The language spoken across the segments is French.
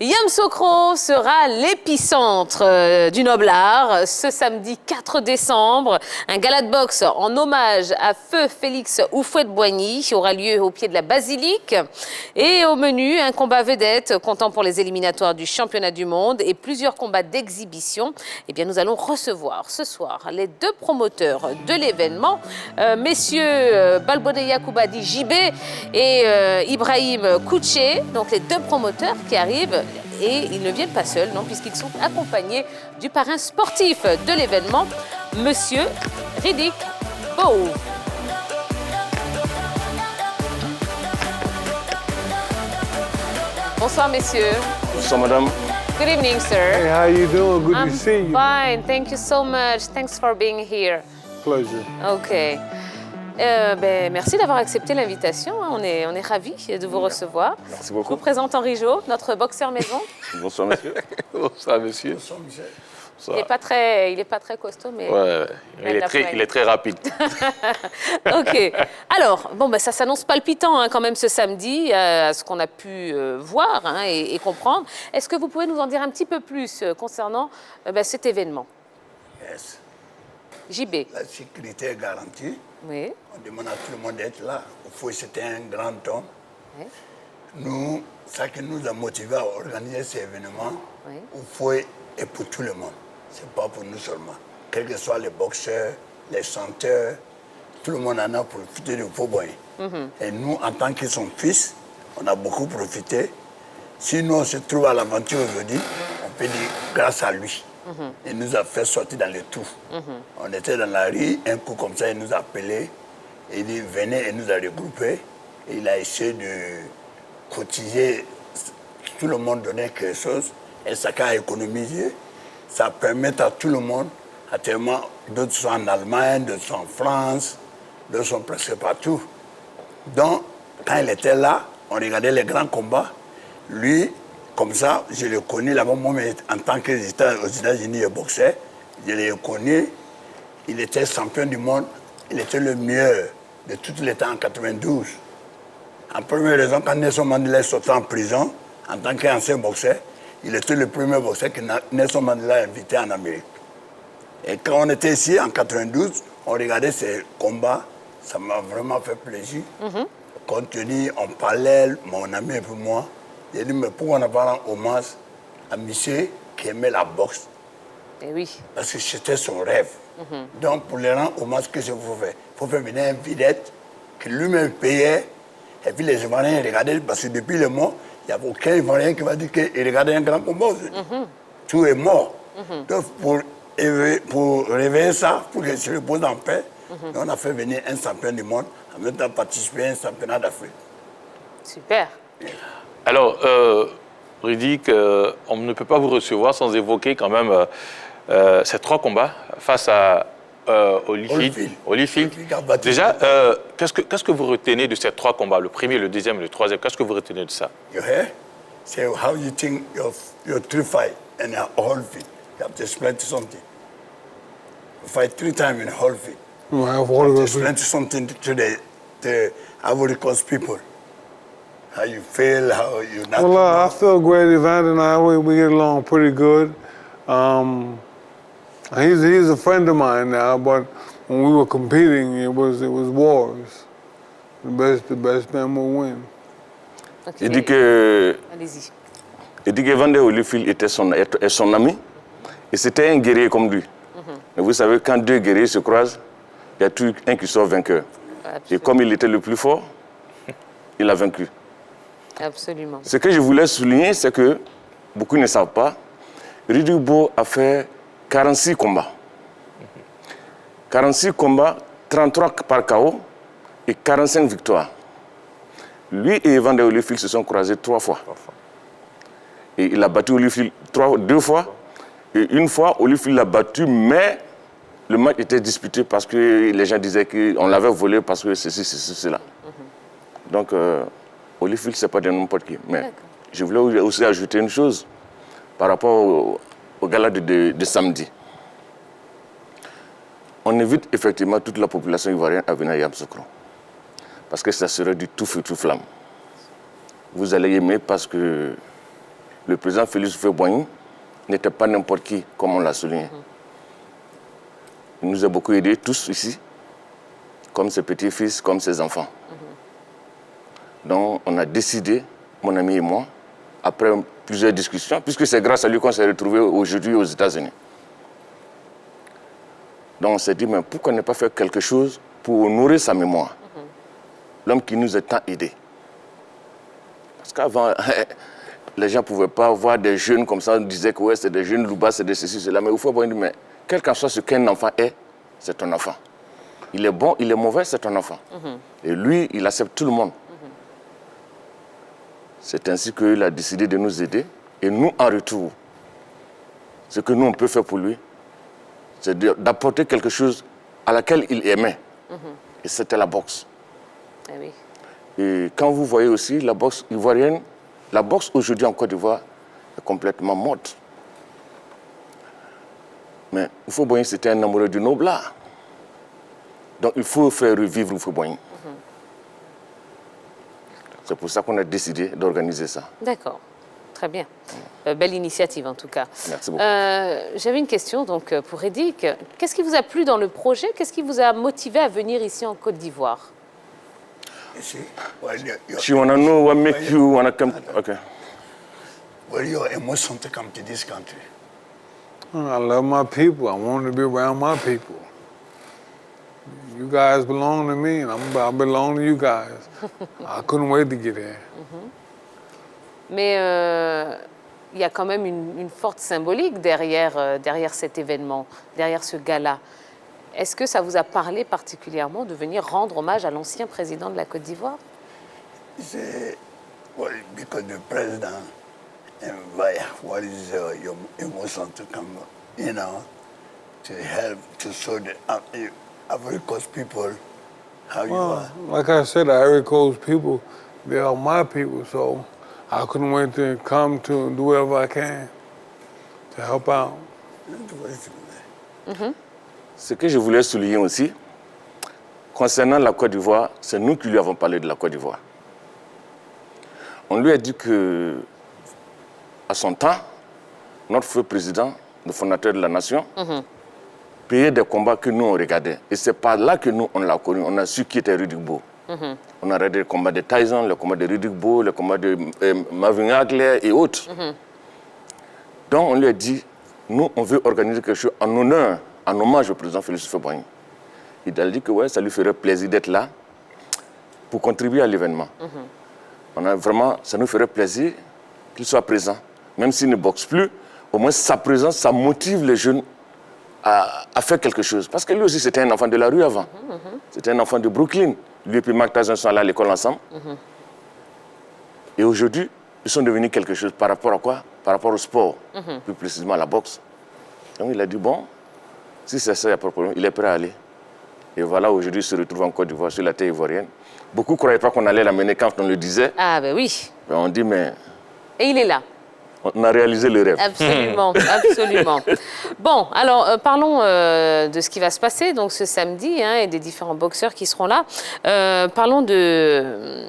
Yamoussoukro sera l'épicentre du Noblard ce samedi 4 décembre. Un gala de boxe en hommage à Feu Félix Houphouët-Boigny aura lieu au pied de la basilique. Et au menu, un combat vedette comptant pour les éliminatoires du championnat du monde et plusieurs combats d'exhibition. Eh bien, nous allons recevoir ce soir les deux promoteurs de l'événement, messieurs Balbodé Yacoubadi JB et Ibrahim Kouché, donc les deux promoteurs qui arrivent. Et ils ne viennent pas seuls, non, puisqu'ils sont accompagnés du parrain sportif de l'événement, Monsieur Riddick Bowe. Bonsoir, messieurs. Bonsoir, madame. Good evening, sir. Hey, how you doing? Good to see you. Fine, thank you so much. Thanks for being here. Pleasure. OK. Merci d'avoir accepté l'invitation. On est ravis de vous recevoir. Merci Je beaucoup. vous présente Henri Jo, notre boxeur maison. Bonsoir, monsieur. Bonsoir, monsieur. Bonsoir, Michel. Il n'est pas très costaud, mais... Ouais, il est très rapide. OK. Alors, ça s'annonce palpitant quand même ce samedi, à ce qu'on a pu voir et comprendre. Est-ce que vous pouvez nous en dire un petit peu plus concernant cet événement? Yes. JB. La sécurité est garantie. Oui. On demande à tout le monde d'être là. Fouet, c'était un grand homme. Oui. Nous, ça qui nous a motivés à organiser cet événement, Oui. Fouet est pour tout le monde. Ce n'est pas pour nous seulement. Quels que soient les boxeurs, les chanteurs, tout le monde en a profité de Houphouët-Boigny. Et nous, en tant que son fils, on a beaucoup profité. Si nous, on se trouve à l'aventure aujourd'hui, on peut dire grâce à lui. Il nous a fait sortir dans le tout. On était dans la rue, un coup comme ça, il nous a appelés. Il dit, venez, il nous a regroupés. Et il a essayé de cotiser. Tout le monde donnait quelque chose. Et ça a économisé. Ça permet à tout le monde, actuellement, d'autres sont en Allemagne, d'autres sont en France, d'autres sont presque partout. Donc, quand il était là, on regardait les grands combats. Lui, comme ça, je le connais là-bas, moi, en tant que j'étais aux États-Unis, je boxais, je le connais. Il était champion du monde, il était le meilleur de tous les temps en 92. En première raison, quand Nelson Mandela est sorti en prison, en tant qu'ancien boxeur, il était le premier boxeur que Nelson Mandela a invité en Amérique. Et quand on était ici, en 92, on regardait ces combats, ça m'a vraiment fait plaisir. Compte tenu, on parlait, mon ami et pour moi, j'ai dit, mais pourquoi on n'a pas rendu hommage à monsieur qui aimait la boxe? Eh oui. Parce que c'était son rêve. Donc, pour le rendre hommage, qu'est-ce qu'il faut faire? Il faut faire venir un vedette qui lui-même payait. Et puis les Ivoiriens regardaient, parce que depuis le mort, il n'y a aucun Ivoirien qui va dire qu'il regardait un grand combat. Tout est mort. Donc, pour réveiller ça, pour qu'il se repose en paix, on a fait venir un champion du monde, en même temps participer à un championnat d'Afrique. Super. Alors, Riddick, on ne peut pas vous recevoir sans évoquer quand même ces trois combats face à Holyfield. Déjà, qu'est-ce que vous retenez de ces trois combats, le premier, le deuxième et le troisième? Qu'est-ce que vous retenez de ça? You hear? So how you think your three fight in a Holyfield? You have to explain to something. You fight 3 times in Holyfield. Well, You have to explain to something to the Ivory Coast people. How you feel, how you not. Well, I feel great. Evander and I, we get along pretty good. He's a friend of mine now, but when we were competing, it was wars. The best man will win. Okay. Il dit que Allez-y. Evander Holyfield était son ami et c'était un guerrier comme lui. Mais vous savez, quand deux guerriers se croisent, il y a toujours un qui sort vainqueur. Absolument. Et comme il était le plus fort, il a vaincu. Absolument. Ce que je voulais souligner, c'est que beaucoup ne savent pas, Riddick Bowe a fait 46 combats. 46 combats, 33 par KO et 45 victoires. Lui et Evander Holyfield se sont croisés 3 fois. Et il a battu Holyfield 2 fois. Et une fois, Holyfield l'a battu, mais le match était disputé parce que les gens disaient qu'on l'avait volé parce que ceci, cela. Donc, Holyfield, ce n'est pas de n'importe qui. Mais je voulais aussi ajouter une chose par rapport au gala de samedi. On invite effectivement toute la population ivoirienne à venir à Yamoussoukro. Parce que ça serait du tout feu, tout flamme. Vous allez aimer parce que le président Félix Houphouët-Boigny n'était pas n'importe qui, comme on l'a souligné. Il nous a beaucoup aidés, tous ici, comme ses petits-fils, comme ses enfants. Donc, on a décidé, mon ami et moi, après plusieurs discussions, puisque c'est grâce à lui qu'on s'est retrouvés aujourd'hui aux États-Unis. Donc, on s'est dit, mais pourquoi ne pas faire quelque chose pour honorer sa mémoire? L'homme qui nous a tant aidés. Parce qu'avant, les gens ne pouvaient pas voir des jeunes comme ça, on disait que ouais, c'est des jeunes loupas, c'est de ceci, cela. Mais il faut voir, mais quel qu'en soit ce qu'un enfant est, c'est ton enfant. Il est bon, il est mauvais, c'est ton enfant. Et lui, il accepte tout le monde. C'est ainsi qu'il a décidé de nous aider. Et nous, en retour, ce que nous, on peut faire pour lui, c'est d'apporter quelque chose à laquelle il aimait. Et c'était la boxe. Eh oui. Et quand vous voyez aussi la boxe ivoirienne, la boxe aujourd'hui en Côte d'Ivoire est complètement morte. Mais Houphouët-Boigny, c'était un amoureux du noble art. Donc il faut faire revivre Houphouët-Boigny. C'est pour ça qu'on a décidé d'organiser ça. D'accord, très bien. Belle initiative en tout cas. Merci beaucoup. J'avais une question donc, pour Edick. Qu'est-ce qui vous a plu dans le projet? Qu'est-ce qui vous a motivé à venir ici en Côte d'Ivoire? She wanna know what make you wanna come. Okay. What are your emotions to come to this country? I love my people. I want to be around my people. You guys belong to me, and I belong to you guys. I couldn't wait to get here. Mais il y a quand même une forte symbolique derrière cet événement, derrière ce gala. Est-ce que ça vous a parlé particulièrement de venir rendre hommage à l'ancien président de la Côte d'Ivoire? C'est because the president invite what is your emotion to come, you know, to help to show the Ivory Coast people how you are. Like I said, the Ivory Coast people, they are my people, so I couldn't wait to come to do whatever I can to help out. Ce que je voulais souligner aussi, concernant la Côte d'Ivoire, c'est nous qui lui avons parlé de la Côte d'Ivoire. On lui a dit que, à son temps, notre feu président, le fondateur de la nation, payait des combats que nous on regardait. Et c'est par là que nous on l'a connu. On a su qui était Riddick Bowe. On a regardé les combats de Tyson, les combats de Riddick Bowe, les combats de Marvin Hagler et autres. Donc on lui a dit, nous on veut organiser quelque chose en honneur, en hommage au président Félix Houphouët-Boigny. Il a dit que ouais, ça lui ferait plaisir d'être là pour contribuer à l'événement. On a vraiment, ça nous ferait plaisir qu'il soit présent. Même s'il ne boxe plus, au moins sa présence, ça motive les jeunes à faire quelque chose. Parce que lui aussi, c'était un enfant de la rue avant. C'était un enfant de Brooklyn. Lui et puis Mark Tyson sont allés à l'école ensemble. Et aujourd'hui, ils sont devenus quelque chose par rapport à quoi? Par rapport au sport, plus précisément à la boxe. Donc il a dit, bon, si c'est ça, il n'y a pas de problème, il est prêt à aller. Et voilà, aujourd'hui, il se retrouve en Côte d'Ivoire, sur la terre ivoirienne. Beaucoup ne croyaient pas qu'on allait l'amener quand on le disait. Ah ben oui. Mais on dit, mais... Et il est là. On a réalisé le rêve. Absolument, absolument. Bon, alors parlons de ce qui va se passer donc ce samedi et des différents boxeurs qui seront là. Parlons de...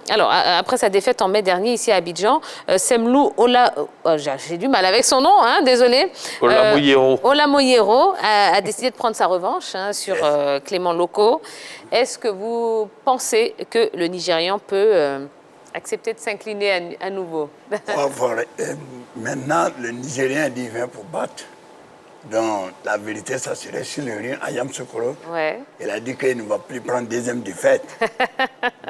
Alors, après sa défaite en mai dernier ici à Abidjan, Semlou Ola... j'ai du mal avec son nom, désolé. Ola Moyero a décidé de prendre sa revanche sur Clément Loko. Est-ce que vous pensez que le Nigérian peut accepter de s'incliner à nouveau? Maintenant, le Nigérien dit vient pour battre. Donc, la vérité, ça serait sur le ring, Ayam Sokoro. Ouais. Il a dit qu'il ne va plus prendre deuxième défaite.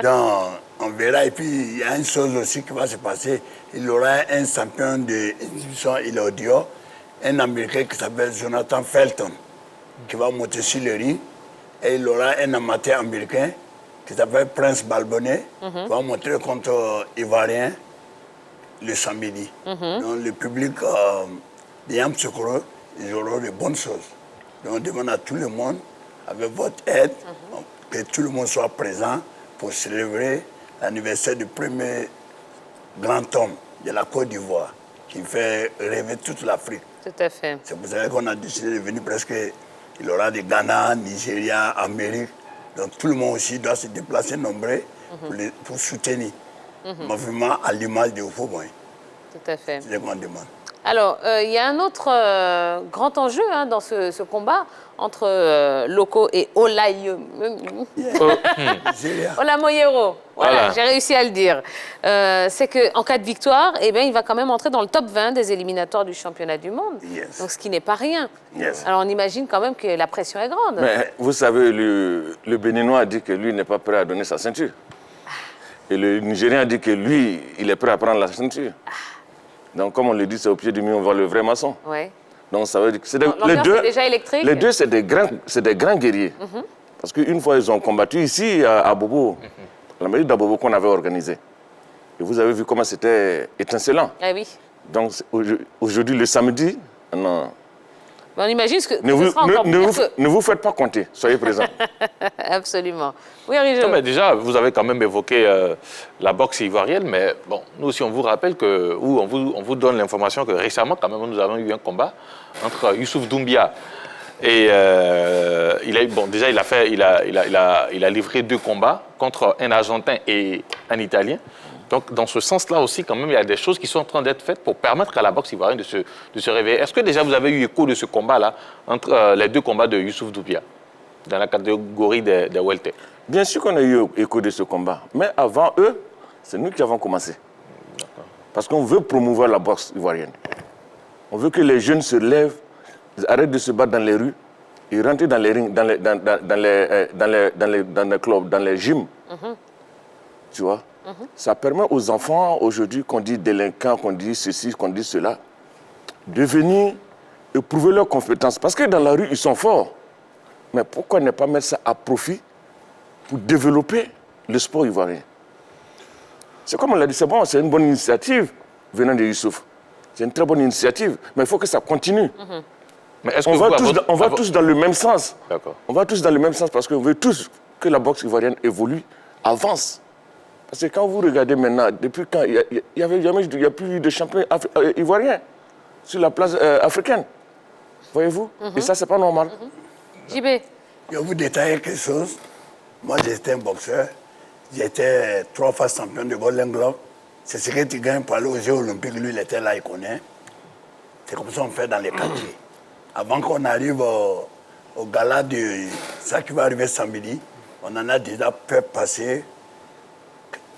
Donc, on verra. Et puis, il y a une chose aussi qui va se passer. Il aura un champion de l'institution Ilaudio, un Américain qui s'appelle Jonathan Felton, qui va monter sur le ring. Et il aura un amateur américain qui s'appelle Prince Balbonnet, qui va monter contre Ivoirien le samedi. Donc, le public d'Ayam Sokoro, ils auront de bonnes choses. Donc, on demande à tout le monde, avec votre aide, que tout le monde soit présent pour célébrer l'anniversaire du premier grand homme de la Côte d'Ivoire, qui fait rêver toute l'Afrique. Tout à fait. C'est pour ça qu'on a décidé de venir presque. Il y aura des Ghana, Nigeria, Amérique. Donc, tout le monde aussi doit se déplacer nombreux pour soutenir. Mouvement à l'image de Houphouët-Boigny. Tout à fait. C'est ce qu'on demande. Alors, il y a un autre grand enjeu dans ce combat entre Loko et Olamoyero. Voilà, j'ai réussi à le dire. C'est qu'en cas de victoire, eh bien, il va quand même entrer dans le top 20 des éliminatoires du championnat du monde. Yes. Donc, ce qui n'est pas rien. Yes. Alors, on imagine quand même que la pression est grande. Mais vous savez, le Béninois a dit que lui n'est pas prêt à donner sa ceinture. Et le Nigérien a dit que lui, il est prêt à prendre la ceinture. Donc, comme on le dit, c'est au pied du mur, on voit le vrai maçon. Ouais. Donc, ça veut dire que L'ambiance est déjà électrique. Les deux, c'est des grands guerriers. Parce qu'une fois, ils ont combattu ici, à Bobo, la mairie d'Abobo qu'on avait organisée. Et vous avez vu comment c'était étincelant. Ah oui. Donc, aujourd'hui, le samedi, non. Mais on imagine que Ne vous faites pas compter, soyez présents. Absolument. Oui, Henri-Jo. Mais déjà, vous avez quand même évoqué la boxe ivoirienne, mais bon, nous aussi, on vous rappelle que, ou on vous donne l'information que récemment, quand même, nous avons eu un combat entre Youssouf Doumbia et il a livré 2 combats contre un Argentin et un Italien. Donc, dans ce sens-là aussi, quand même, il y a des choses qui sont en train d'être faites pour permettre à la boxe ivoirienne de se réveiller. Est-ce que déjà vous avez eu écho de ce combat-là, entre les 2 combats de Youssouf Doumbia, dans la catégorie des welter? Bien sûr qu'on a eu écho de ce combat. Mais avant eux, c'est nous qui avons commencé. Parce qu'on veut promouvoir la boxe ivoirienne. On veut que les jeunes se lèvent, arrêtent de se battre dans les rues et rentrent dans les rings, dans les clubs, dans les gyms. Tu vois? Ça permet aux enfants, aujourd'hui, qu'on dit délinquants, qu'on dit ceci, qu'on dit cela, de venir et prouver leurs compétences. Parce que dans la rue, ils sont forts. Mais pourquoi ne pas mettre ça à profit pour développer le sport ivoirien? C'est comme on l'a dit, c'est bon, c'est une bonne initiative venant de Youssouf. C'est une très bonne initiative, mais il faut que ça continue. Mais est-ce que on va tous dans le même sens. D'accord. On va tous dans le même sens parce qu'on veut tous que la boxe ivoirienne évolue, avance. Parce que quand vous regardez maintenant, depuis quand il n'y a plus eu de champion ivoirien sur la place africaine. Voyez-vous? Et ça, c'est pas normal. JB. Je vais vous détailler quelque chose. Moi, j'étais un boxeur. J'étais 3 fois champion de Golden Glove. C'est ce que tu gagnes pour aller aux Jeux Olympiques. Lui, il était là, il connaît. C'est comme ça qu'on fait dans les quartiers. Avant qu'on arrive au gala de ça qui va arriver samedi, on en a déjà fait passer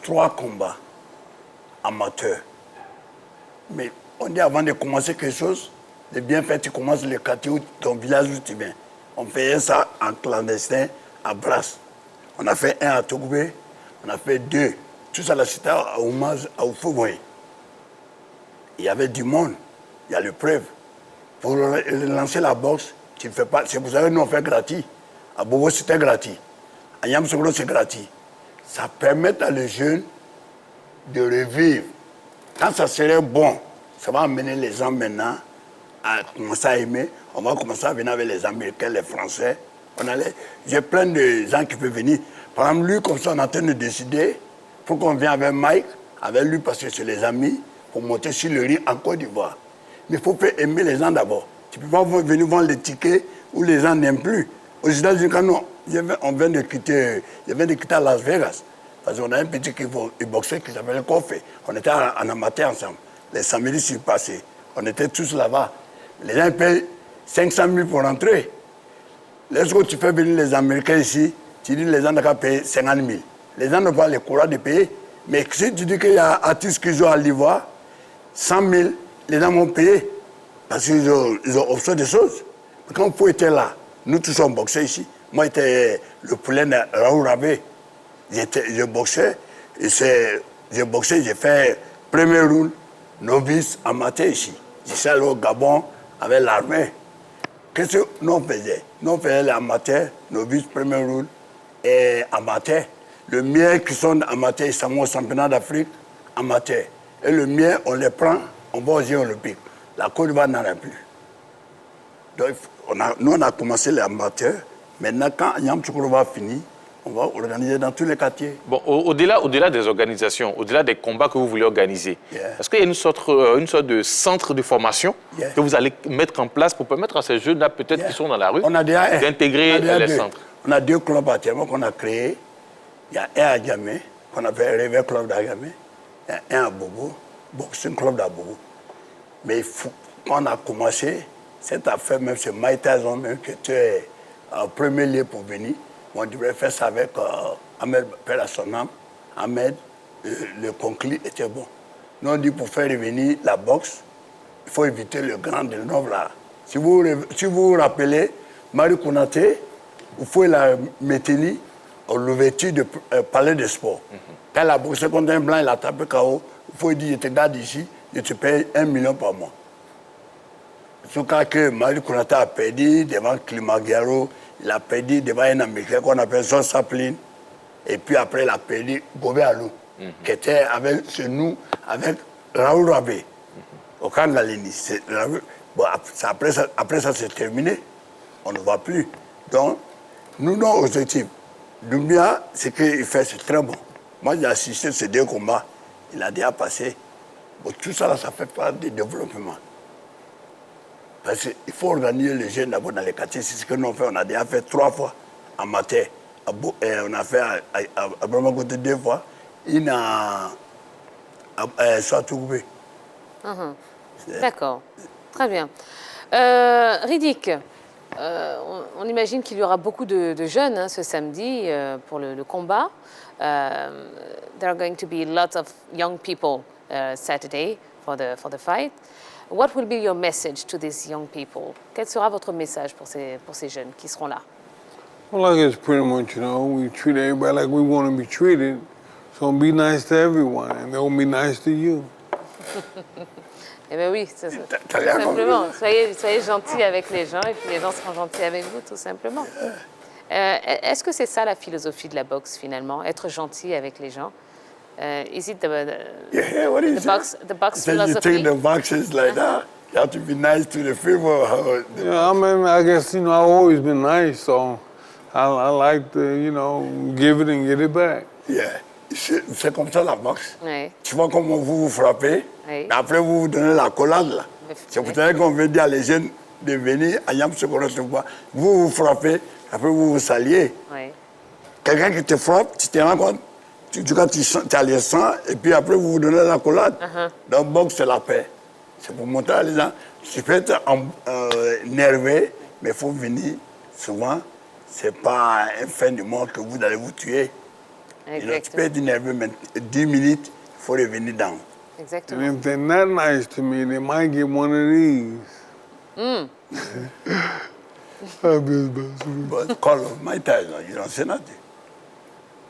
3 combats amateurs. Mais on dit avant de commencer quelque chose, de bien faire, tu commences le quartier, ton village où tu viens. On faisait ça en clandestin à Brasse. On a fait 1 à Togoubé, on a fait 2. Tout ça, la cité à hommage à Oufouboy. Il y avait du monde, il y a le preuve. Pour lancer la boxe, tu ne fais pas. C'est pour ça que nous on fait gratuit. À Bobo, c'était gratuit. À Yamsoukro, c'est gratuit. Ça permet à les jeunes de revivre. Quand ça serait bon, ça va amener les gens maintenant à commencer à aimer. On va commencer à venir avec les Américains, les Français. J'ai plein de gens qui peuvent venir. Par exemple, lui, comme ça, on est en train de décider. Il faut qu'on vienne avec Mike, avec lui, parce que c'est les amis, pour monter sur le ring en Côte d'Ivoire. Mais il faut aimer les gens d'abord. Tu ne peux pas venir vendre les tickets où les gens n'aiment plus. Aux États-Unis, quand on vient de quitter à Las Vegas, parce qu'on a un petit boxeur qui s'appelle Kofi. On était en amateur ensemble. Les samedis sont passés. On était tous là-bas. Les gens payent 500 000 pour rentrer. Lorsque tu fais venir les Américains ici, tu dis que les gens n'ont qu'à payer 50 000. Les gens n'ont pas le courage de payer. Mais si tu dis qu'il y a un artiste qui joue à l'Ivoire, 100 000, les gens vont payer. Parce qu'ils ont observé des choses. Quand vous étiez là, nous tous sommes boxés ici. Moi, j'étais le poulet de Raoul Rabé. Je boxais, j'ai fait premier round, novice, amateur ici. J'étais allé au Gabon avec l'armée. Qu'est-ce que nous faisions? Nous faisions les amateurs, novice, premier round et amateur. Le mien qui sont amateurs, ils sont au championnat d'Afrique, amateur. Et le mien, on les prend, on va aux Jeux Olympiques. La Côte d'Ivoire n'en a plus. Donc, nous, on a commencé les amateurs. Maintenant, quand Yam Tchoukro va finir, on va organiser dans tous les quartiers. Bon, au-delà des organisations, au-delà des combats que vous voulez organiser, est-ce qu'il y a une sorte de centre de formation que vous allez mettre en place pour permettre à ces jeunes-là, peut-être qui sont dans la rue, d'intégrer les centres? On a 2 clubs actuellement qu'on a créés. Il y a un à Djamé, qu'on appelle Réveil Club d'Agamé. Il y a un à Bobo. Boxing Club d'Abougou. Mais quand on a commencé, cette affaire, même c'est Mike Tyson même qui était en premier lieu pour venir. On devrait faire ça avec Ahmed, père à son âme. Ahmed, le conclit était bon. Nous on dit pour faire revenir la boxe, il faut éviter le grand de Novla. Si vous vous rappelez, Marie Konaté, il faut la mettre à l'ouverture du palais de sport. Quand elle a boxé contre un blanc, il a tapé KO, il faut dire, je te garde ici, je te paye 1 million par mois. Ce cas que Marie Konaté a perdu devant Klimagaro, il a perdu devant un Américain qu'on appelle John Saplin, et puis après il a perdu Gobé Alou, qui était avec nous, avec Raoul Rabé, au camp de la ligne. Bon, après ça c'est terminé, on ne voit plus. Donc, nous, nos objectifs, Doumbia, ce qu'il fait, c'est très bon. Moi, j'ai assisté à ces 2 combats, il a déjà passé. Bon, tout ça, là, ça fait part du développement. Parce qu'il faut organiser les jeunes d'abord dans les quartiers. C'est ce que nous on fait. On a déjà fait 3 fois en matière. On a fait à Bramagote 2 fois. Il a soit tout coupé. D'accord, très bien. Riddick, on imagine qu'il y aura beaucoup de jeunes hein, ce samedi pour le combat. There are going to be lots of young people Saturday for the fight. What will be your message to these young people? Quel sera votre message pour ces jeunes qui seront là? Well, I guess pretty much, you know, we treat everybody like we want to be treated. So be nice to everyone, and they'll be nice to you. Eh bien oui, tout simplement. Soyez gentils avec les gens et puis les gens seront gentils avec vous, tout simplement. Est-ce que c'est ça la philosophie de la boxe finalement, être gentil avec les gens? Is it the box philosophy? You take the boxes like that. You have to be nice to the people. Yeah, I mean, I guess, you know, I've always been nice, so I like to, you know, give it and get it back. Yeah. C'est comme ça la boxe. Oui. Tu vois comment vous frappez, Oui. après vous vous donnez la collade là. C'est pour ça qu'on veut dire à les jeunes de venir à Yam Sekoro se voir. Vous vous frappez, après vous vous saliez. Oui. Quelqu'un qui te frappe, tu te rends compte, tu as les sangs, et puis après vous vous donnez la collade. Donc boxe c'est la paix. C'est pour montrer à les gens, tu peux être nerveux, mais il faut venir souvent. C'est pas un fin du monde que vous allez vous tuer. Tu peux être nerveux, mais 10 minutes, il faut revenir down. Exactement. And if they're not nice to me, they might get one of these. But call Mike Tyson, you don't say nothing.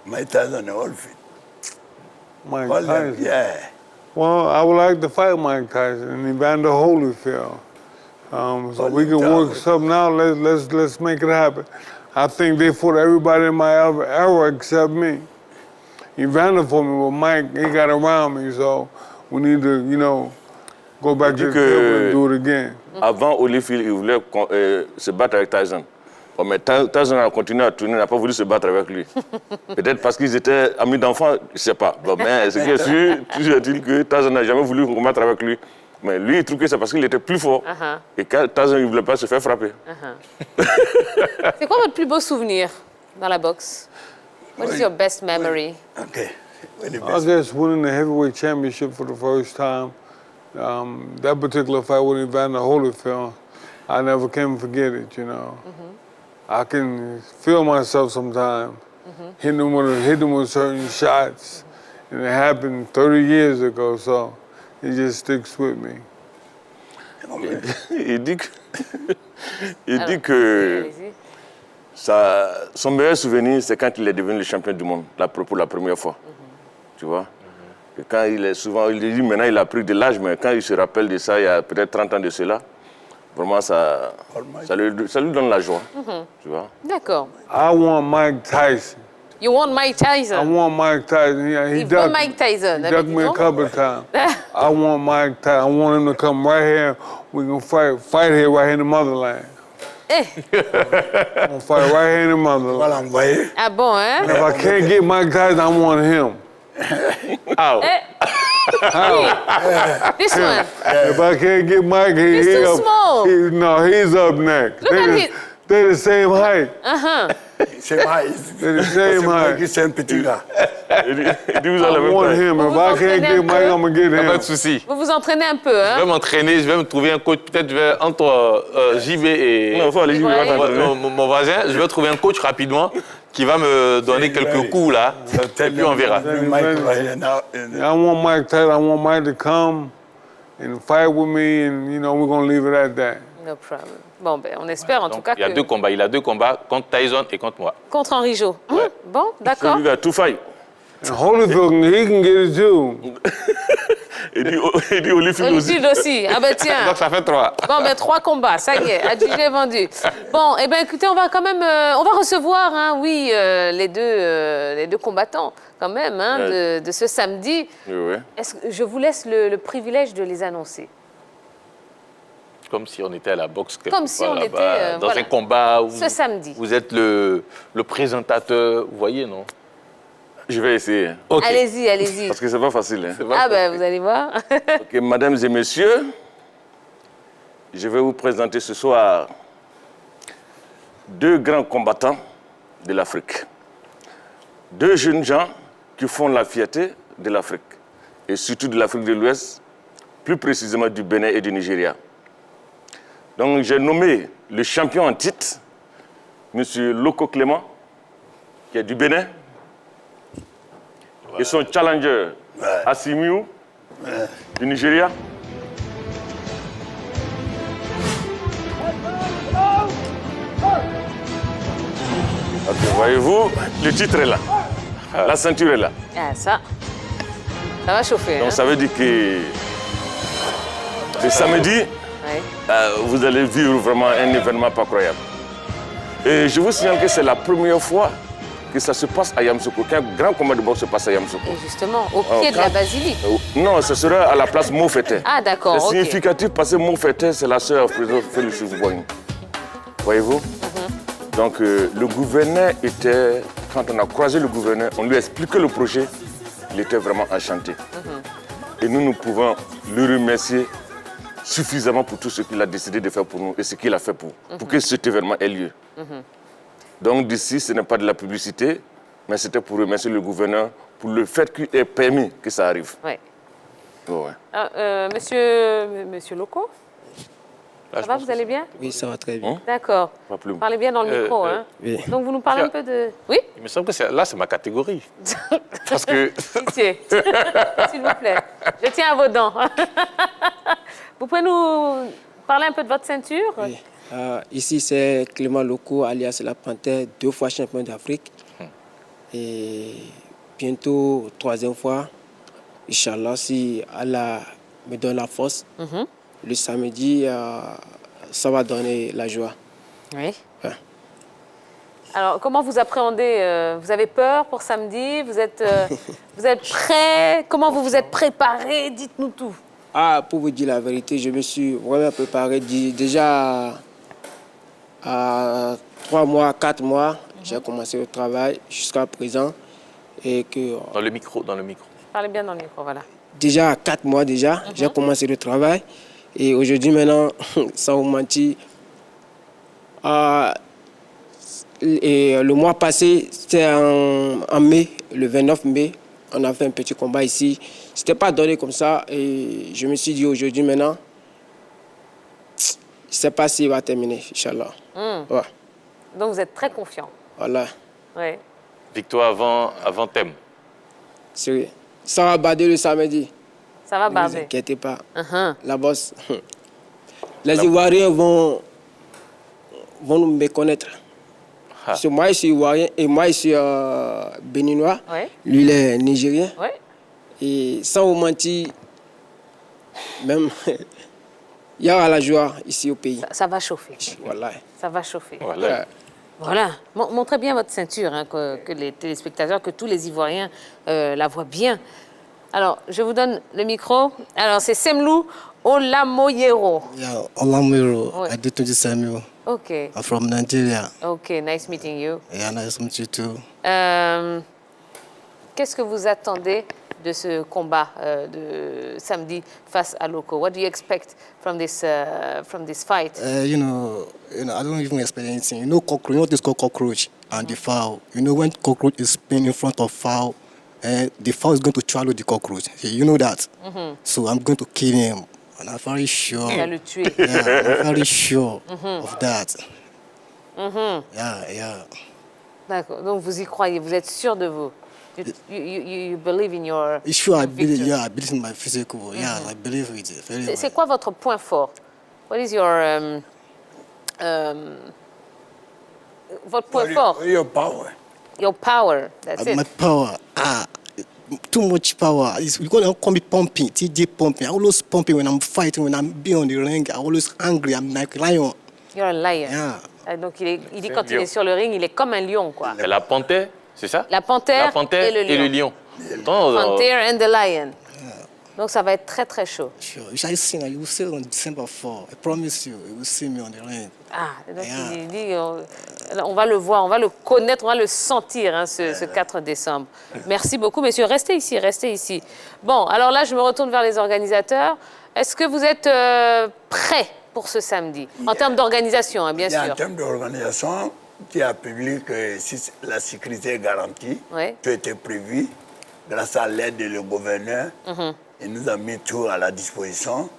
Mike Tyson is all fit. Mike Call them, Tyson. yeah. Well, I would like to fight Mike Tyson and Evander Holyfield. So we can work something out. Let's make it happen. I think they fought everybody in my era except me. Evander fought me, but Mike, he got around me, so we need to, you know, go back to the table and do it again. Avant, Holyfield, il voulait se battre avec Tyson. Bon, mais Tyson a continué à tourner, n'a pas voulu se battre avec lui. Peut-être parce qu'ils étaient amis d'enfants, je ne sais pas. Bon, mais ce qui est sûr, toujours est-il que Tyson n'a jamais voulu combattre avec lui. Mais lui, il trouve que c'est parce qu'il était plus fort. Et quand Tyson ne voulait pas se faire frapper. C'est quoi votre plus beau souvenir dans la boxe? What is your best memory? Okay. I guess winning the heavyweight championship for the first time. That particular fight with Evander Holyfield, I never can forget it, you know. I can feel myself sometimes hitting them with certain shots. And it happened 30 years ago, so it just sticks with me. Il dit que son meilleur souvenir, c'est quand il est devenu le champion du monde pour la première fois. Tu vois? Et quand il est souvent, il dit maintenant il a pris de l'âge, mais quand il se rappelle de ça, il y a peut-être 30 ans de cela, vraiment ça lui donne la joie. Tu vois? D'accord. I want Mike Tyson. You want Mike Tyson? I want Mike Tyson. He ducked, Mike Tyson. He ducked me a couple of times. I want Mike Tyson. I want him to come right here. We can fight here right here in the motherland. I'm gonna fight right here in the motherland. Ah bon, hein? And if I can't get Mike Tyson, I want him. How? This one. If I can't get Mike, he's too small. He's up next. Look at him. They're the same height. C'est vrai. They're the same height. C'est un petit gars. Il dit, vous avez I même want taille. him. Vous If I can't entraînez get un Mike, peu? I'm gonna get Pas him. de souci. Vous vous entraînez un peu, Je hein? vais m'entraîner, je vais me trouver un coach. Peut-être je vais entre JB et Non, il faut aller jouer. Ouais. mon voisin. Je vais trouver un coach rapidement qui va me donner quelques coups là. Et puis on verra. Mike, right now, I want Mike tight. I want Mike to come and fight with me, and you know we're gonna leave it at that. No problem. Bon, ben, on espère en tout Donc, cas il y a que... deux combats. Il a deux combats contre Tyson et contre moi. Contre Henri Jo. Bon, d'accord. Celui-là, tout faille. And Holyfield, he can get it too. Il dit Holyfield aussi. Holyfield aussi. Ah ben tiens. Donc ça fait 3. Bon, ben 3 combats, ça y est, adjugé vendu. Bon, eh ben écoutez, on va quand même, on va recevoir, hein, oui, les deux combattants, quand même, hein, de ce samedi. Oui, oui. Est-ce que je vous laisse le privilège de les annoncer? Comme si on était à la boxe quelque Comme si part on là-bas, était, dans voilà. un combat où Ce samedi. vous êtes le présentateur, vous voyez, non? Je vais essayer. Ok. Allez-y, allez-y. Parce que c'est pas facile. Hein. C'est pas Ah ben, possible. vous allez voir. Ok, mesdames et messieurs, je vais vous présenter ce soir deux grands combattants de l'Afrique. Deux jeunes gens qui font la fierté de l'Afrique, et surtout de l'Afrique de l'Ouest, plus précisément du Bénin et du Nigeria. Donc j'ai nommé le champion en titre, M. Loko Clément, qui est du Bénin, et son challenger, Assimiou, du Nigeria. Ok, voyez-vous, le titre est là. La ceinture est là. Ah, ça va chauffer. Donc hein. ça veut dire que le samedi, Ouais. vous allez vivre vraiment un événement pas croyable. Et je vous signale que c'est la première fois que ça se passe à Yamoussoukro, qu'un grand combat de boxe se passe à Yamoussoukro. Et justement, au pied de la basilique. Non, ce sera à la place Moufete. Ah, d'accord, C'est ok. significatif parce que Moufete, c'est la sœur du président Félix Houphouët-Boigny. Voyez-vous? Donc le gouverneur était, quand on a croisé le gouverneur, on lui a expliqué le projet, il était vraiment enchanté. Et nous pouvons le remercier suffisamment pour tout ce qu'il a décidé de faire pour nous et ce qu'il a fait pour que cet événement ait lieu. Donc d'ici, ce n'est pas de la publicité, mais c'était pour remercier le gouverneur pour le fait qu'il ait permis que ça arrive. Ouais. Ouais. Ah, monsieur Loko, ça va, vous allez bien? Oui, ça va très bien. D'accord. Pas plus. Parlez bien dans le micro. Hein. oui. Donc vous nous parlez un peu de... Oui? Il me semble que là, c'est ma catégorie. Parce que Pitié, s'il vous plaît. Je tiens à vos dents. Vous pouvez nous parler un peu de votre ceinture? Oui. Ici, c'est Clément Loko, alias La Panthère, 2 fois champion d'Afrique. Et bientôt, 3e fois, Inch'Allah, si Allah me donne la force, le samedi, ça va donner la joie. Oui. Ouais. Alors, comment vous appréhendez? Vous avez peur pour samedi? Vous êtes prêt? Comment vous vous êtes préparé? Dites-nous tout. Ah, pour vous dire la vérité, je me suis vraiment préparé déjà à 3 mois, 4 mois. J'ai commencé le travail jusqu'à présent. Et que, dans le micro. Parlez bien dans le micro, voilà. déjà à 4 mois déjà, j'ai commencé le travail. Et aujourd'hui, maintenant, sans vous mentir, et le mois passé, c'était en mai, le 29 mai, on a fait un petit combat ici. C'était pas donné comme ça. Et je me suis dit aujourd'hui, maintenant, je ne sais pas s'il va terminer, Inch'Allah. Ouais, Donc vous êtes très confiant. voilà. Oui. Victoire avant thème. C'est- Ça va bader le samedi. Ça va Ne vous barder. inquiétez pas. Uh-huh. La bosse. Les Ivoiriens vont nous méconnaître. Parce que moi, je suis Ivoirien et moi, je suis béninois. Ouais. Lui, il est nigérien. Oui. Et sans vous mentir, même, il y aura la joie ici au pays. Ça va chauffer. Voilà. Ça va chauffer. Voilà. Ouais. Voilà. Montrez bien votre ceinture, hein, que les téléspectateurs, que tous les Ivoiriens la voient bien. Alors, je vous donne le micro. Alors, c'est Semlou Olamoyero. Yeah, Olamiro, Ouais. I do 20 Samuel. OK. I'm from Nigeria. OK, nice meeting you. Yeah, nice to meet you too. Qu'est-ce que vous attendez de ce combat de samedi face à Loco? What do you expect from this fight? You know, I don't even expect anything. You know, cockroach. You know what is called cockroach and the fowl. You know, when cockroach is spinning in front of fowl, the fowl is going to swallow the cockroach. You know that. So I'm going to kill him, and I'm very sure. Il va le tuer. Yeah, I'm very sure of that. Yeah. D'accord. Donc vous y croyez, vous êtes sûr de vous. You believe in your. It's true. I believe. victory. Yeah, I believe in my physical. Yeah, I believe it. Very well. C'est quoi votre point fort? What is your votre point fort? Your power. Your power. That's My it. power. Too much power. You gotta call me pumping, TJ pumping. I always pumping when I'm fighting, when I'm being on the ring. I always angry. I'm like lion. You're a lion. Yeah. Donc il dit C'est quand un il est lion. sur le ring, il est comme un lion, quoi. Et la panthère, c'est ça? La panthère, La panthère et le lion. Attends, Panther and the lion. Donc ça va être très très chaud. Sure. You shall see. You will see it on December 4. I promise you. You will see me on the ring. Ah, donc Yeah. il dit, on va le voir, on va le connaître, on va le sentir hein, ce 4 décembre. Merci beaucoup, messieurs. Restez ici, restez ici. Bon, alors là, je me retourne vers les organisateurs. Est-ce que vous êtes prêts pour ce samedi? En termes d'organisation, hein, bien Il y a sûr. en termes d'organisation qui a publié que si la sécurité est garantie, Ouais. tout était prévu grâce à l'aide du gouverneur. Il nous a mis tout à la disposition.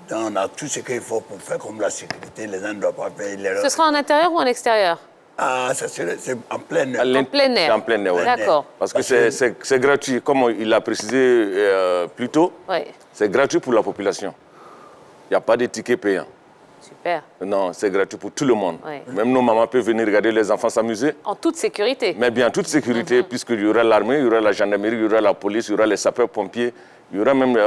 Donc on a tout ce qu'il faut pour faire comme la sécurité. Les gens ne doivent pas payer les... Ce sera en intérieur ou en extérieur? Ah, c'est en plein air. En plein air. C'est en plein air, ouais. D'accord. Parce que c'est gratuit, comme il l'a précisé plus tôt, Ouais. c'est gratuit pour la population. Il n'y a pas de ticket payant. Super. Non, c'est gratuit pour tout le monde. Ouais. Même nos mamans peuvent venir regarder les enfants s'amuser. En toute sécurité. Mais bien, toute sécurité, puisqu'il y aura l'armée, il y aura la gendarmerie, il y aura la police, il y aura les sapeurs-pompiers, il y aura même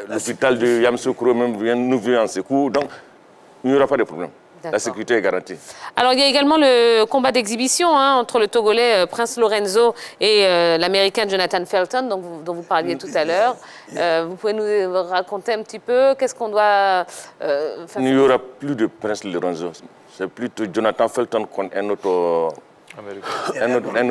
l'hôpital de Yamoussoukro, même nous vient en secours. Donc, il n'y aura pas de problème. La D'accord. sécurité est garantie. Alors, il y a également le combat d'exhibition hein, entre le Togolais Prince Lorenzo et l'Américain Jonathan Felton, dont vous parliez tout à l'heure. Vous pouvez nous raconter un petit peu qu'est-ce qu'on doit... Il n'y aura plus de Prince Lorenzo. C'est plutôt Jonathan Felton contre un autre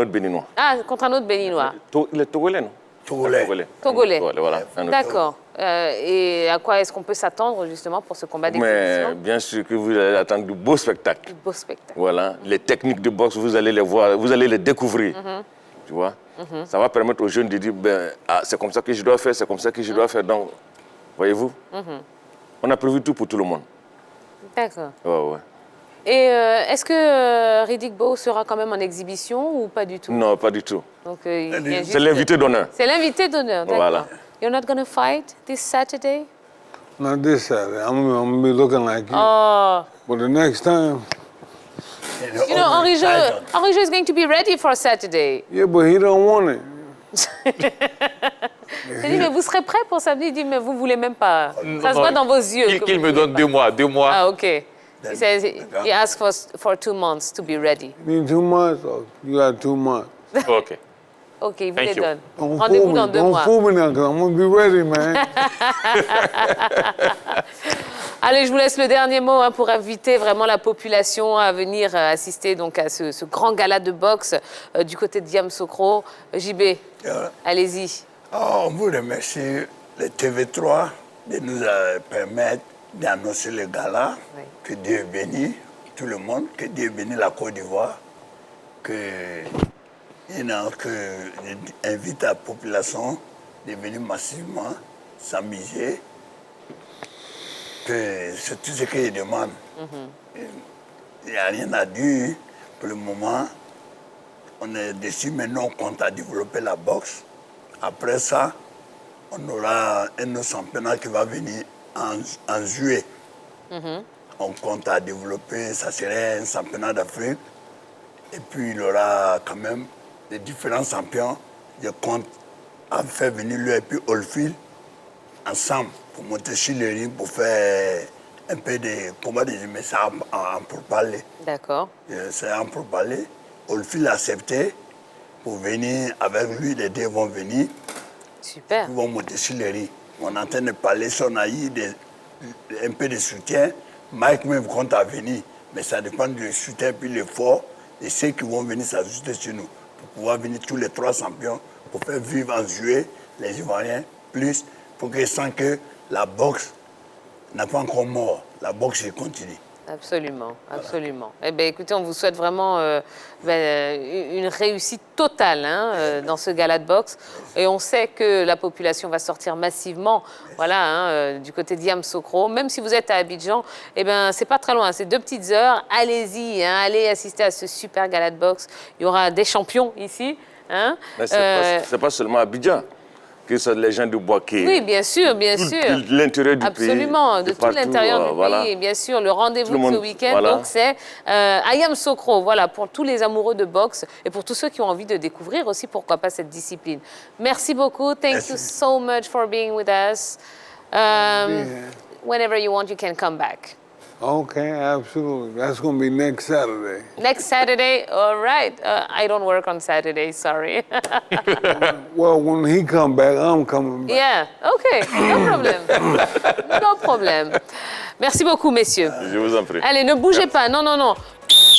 Béninois. Ah, contre un autre Béninois. Il est Togolais, non? Togolais. Togolais. Voilà, un autre. D'accord. Et à quoi est-ce qu'on peut s'attendre justement pour ce combat Mais d'exhibition? bien sûr que vous allez attendre de beaux spectacles. Beau spectacle. Voilà, les techniques de boxe, vous allez les voir, vous allez les découvrir. Tu vois, ça va permettre aux jeunes de dire, c'est comme ça que je dois faire, c'est comme ça que je dois faire. Donc, voyez-vous, on a prévu tout pour tout le monde. D'accord. Ouais. Et est-ce que Riddick Bowe sera quand même en exhibition ou pas du tout? Non, pas du tout. Donc, il y a juste- C'est l'invité d'honneur. C'est l'invité d'honneur, d'accord. Voilà. You're not going to fight this Saturday? Not this Saturday. I'm gonna be looking like you. Oh, But the next time, you know, Henri Jo is going to be ready for Saturday. yeah, but he don't want it. J'ai dit, mais vous serez prêt pour samedi? Il dit, mais vous voulez même pas. Ça se voit dans vos yeux. que Qu'il vous me voulez donne pas. 2 mois, 2 mois. Ah, OK. He says he asked for 2 months to be ready. You need 2 months? Oh, you got 2 months. OK. OK, il vous Thank les you. donne. Don't Rendez-vous fool dans me. 2 Don't mois. fool me now, because I'm gonna be ready, man. Allez, je vous laisse le dernier mot hein, pour inviter vraiment la population à venir assister donc, à ce grand gala de boxe du côté de Yamoussoukro. JB, allez-y. On vous remercie, le TV3, de nous permettre d'annoncer le gala. Oui. Que Dieu bénisse tout le monde, que Dieu bénisse la Côte d'Ivoire, que invite la population de venir massivement s'amuser. Que c'est tout ce qu'ils demandent. Il n'y a rien à dire pour le moment. On est dessus, maintenant on compte à développer la boxe. Après ça, on aura un autre championnat qui va venir en juillet. On compte à développer, ça serait un championnat d'Afrique. Et puis il y aura quand même des différents champions. Je compte à faire venir lui et puis Oldfield ensemble pour monter sur le ring pour faire un peu de combat des humains. C'est en pourparler. D'accord. C'est en pourparler. Oldfield a accepté pour venir avec lui. Les deux vont venir. Super. Ils vont monter sur le ring. On est en train de parler, si on a eu un peu de soutien, Mike même compte à venir. Mais ça dépend du soutien puis l'effort. Et ceux qui vont venir s'ajuster sur nous pour pouvoir venir tous les 3 champions pour faire vivre en juillet les Ivoiriens plus, pour qu'ils sentent que la boxe n'a pas encore mort. La boxe continue. Absolument, absolument. Eh bien, écoutez, on vous souhaite vraiment une réussite totale dans ce gala de boxe. Et on sait que la population va sortir massivement, voilà, du côté d'Yamoussoukro. Même si vous êtes à Abidjan, eh ben, c'est pas très loin, c'est 2 petites heures. Allez-y, allez assister à ce super gala de boxe. Il y aura des champions ici. Mais c'est pas seulement Abidjan. Que ce soit les gens de Boaké. Oui, bien sûr, bien sûr. L'intérieur du Absolument, pays. de tout l'intérieur du pays, bien sûr. Le rendez-vous de ce week-end, donc c'est à Yamoussoukro, voilà, pour tous les amoureux de boxe et pour tous ceux qui ont envie de découvrir aussi, pourquoi pas, cette discipline. Merci beaucoup. Thank you so much for being with us. Whenever you want, you can come back. Okay, absolutely. That's going to be next Saturday. Next Saturday? All right. I don't work on Saturday, sorry. Well, when he come back, I'm coming back. Yeah, okay, no problem. No problem. Merci beaucoup, messieurs. Je vous en prie. Allez, ne bougez pas. Non, non, non.